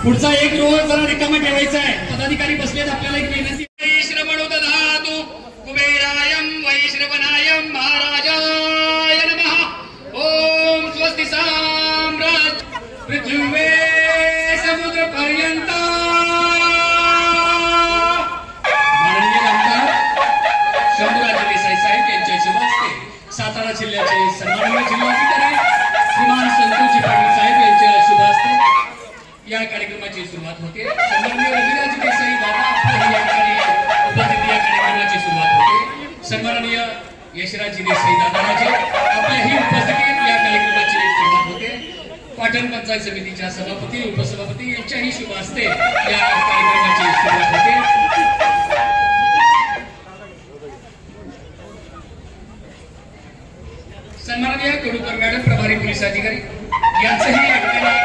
पुढचा एक रो जरा रिकामा ठेवायचा आहे. पदाधिकारी बसलेत. आपल्याला एक विनंती. श्रवणोदधातु कुबेरायं वैश्रवणायं महाराजाय नमः. ओम स्वस्ति साम्राज्य पृथ्वी समुद्र पर्यंत. माननीय आमदार शंभूराज देसाई साहेब यांच्या शुभ हस्ते सातारा जिल्ह्याचे सन्माननीय जिल्हाधिकारी श्रीमान संतोषजी पाटील साहेब यांच्या शुभ हस्ते या कार्यक्रमाची सुरुवात होते. सन्माननीय रविराज देसाई दादा आपल्या या कार्यक्रमाची सुरुवात होते. सन्माननीय यशराजजी देसाई दादा राजे आपल्याही उपस्थितीत या कार्यक्रमाची सुरुवात होते. पाटण पंचायत समितीच्या सभापती उपसभापती यांच्याही शुभ हस्ते या कार्यक्रमाची सुरुवात होते. सन्माननीय कडूकर मॅडम प्रभारी पोलीस अधिकारी यांचंही या ठिकाणी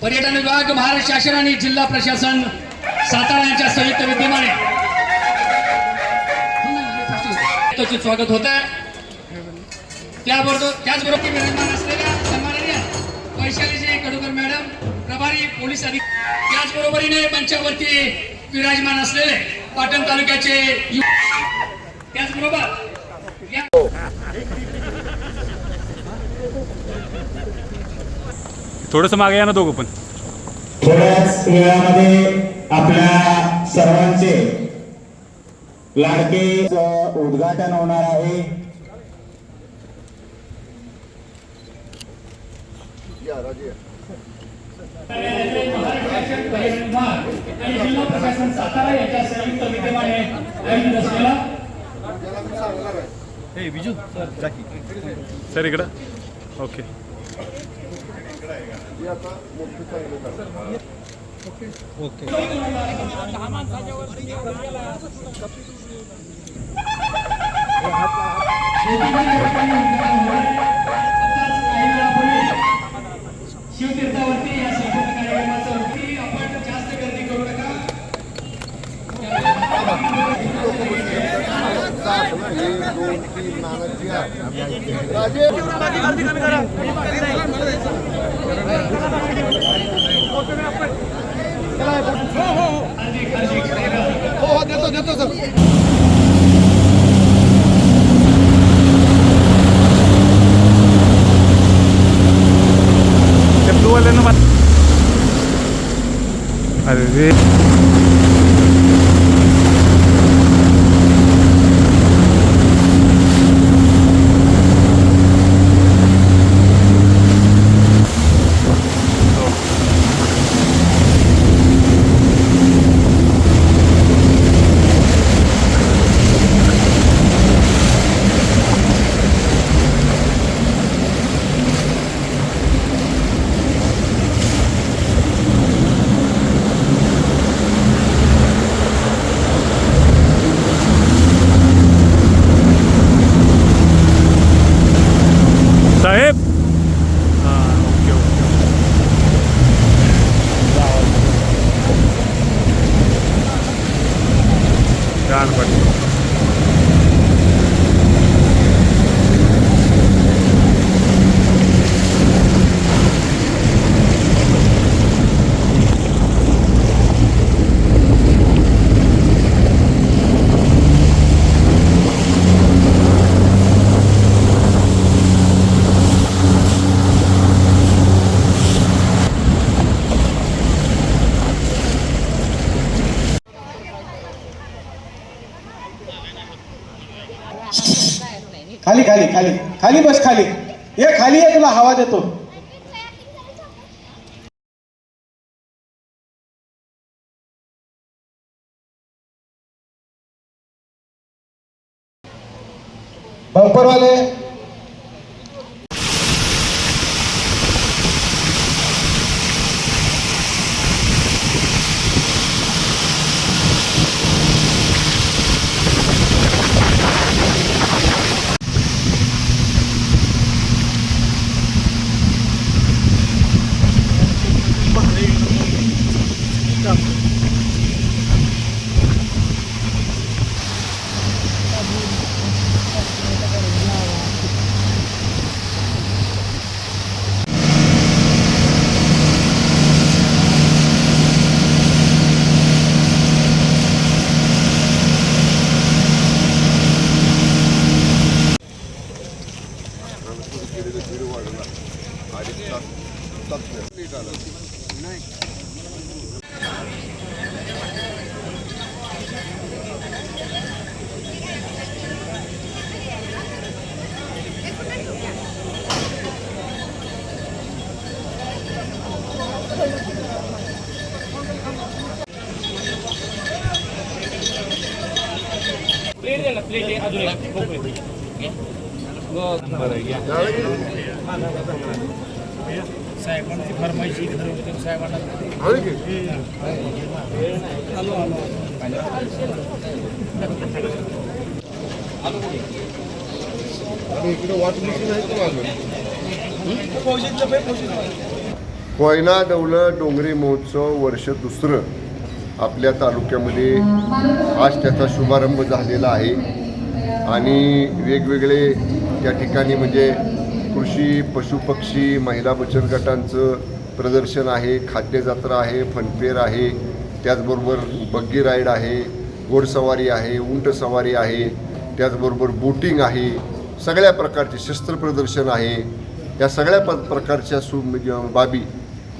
पर्यटन विभाग, महाराष्ट्र शासन आणि जिल्हा प्रशासन सातारा यांच्या संयुक्त विद्यमाने स्वागत होत आहे. त्याचबरोबर विराजमान असलेल्या सन्माननीय वैशालीजी कडूकर मॅडम प्रभारी पोलीस अधिकारी, त्याचबरोबरीने मंचावरती विराजमान असलेले पाटण तालुक्याचे त्याचबरोबर थोडंसं मागे या ना दोघं पण. थोड्याच वेळामध्ये आपल्या सर्वांचे लाडके उद्घाटन होणार आहे. जिल्हा प्रशासन सातारा यांच्या संयुक्त विद्यमाने आयोजित असलेला सर इकडं ओके. ओके शिवतीर्थावरती या संपूर्ण कार्यक्रमाचा वरती आपण जास्त गर्दी करू नका. देतो सर. अरे रे साहेब. हां ओके ओके. छान पडलं. खाली खाली खाली खाली बस. खाली ये. खाली आहे, तुला हवा देतो. बंपरवाले कोयना डवलं डोंगरी महोत्सव वर्ष दुसरं आपल्या तालुक्यामध्ये आज त्याचा शुभारंभ झालेला आहे आणि वेगवेगळे त्या ठिकाणी म्हणजे कृषी पशुपक्षी महिला बचत गटांचं प्रदर्शन आहे, खाद्य जत्रा आहे, फनफेअर आहे, त्याचबरोबर बग्गी राईड आहे, घोडसवारी आहे, उंट सवारी आहे, त्याचबरोबर बोटिंग आहे, सगळ्या प्रकारचे शस्त्र प्रदर्शन आहे. या सगळ्या प्रकारच्या बाबी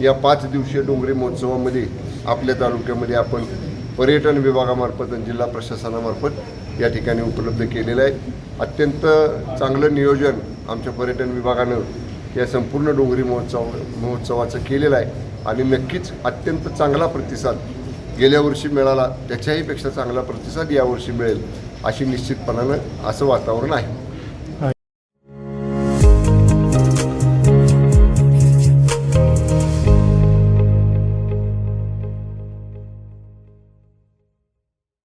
या 5 दिवसीय डोंगरी महोत्सवामध्ये आपल्या तालुक्यामध्ये आपण पर्यटन विभागामार्फत आणि जिल्हा प्रशासनामार्फत या ठिकाणी उपलब्ध केलेलं आहे. अत्यंत चांगलं नियोजन आमच्या पर्यटन विभागानं या संपूर्ण डोंगरी महोत्सवाचं केलेलं आहे आणि नक्कीच अत्यंत चांगला प्रतिसाद गेल्या वर्षी मिळाला त्याच्याही पेक्षा चांगला प्रतिसाद यावर्षी मिळेल अशी निश्चितपणानं असं वातावरण आहे.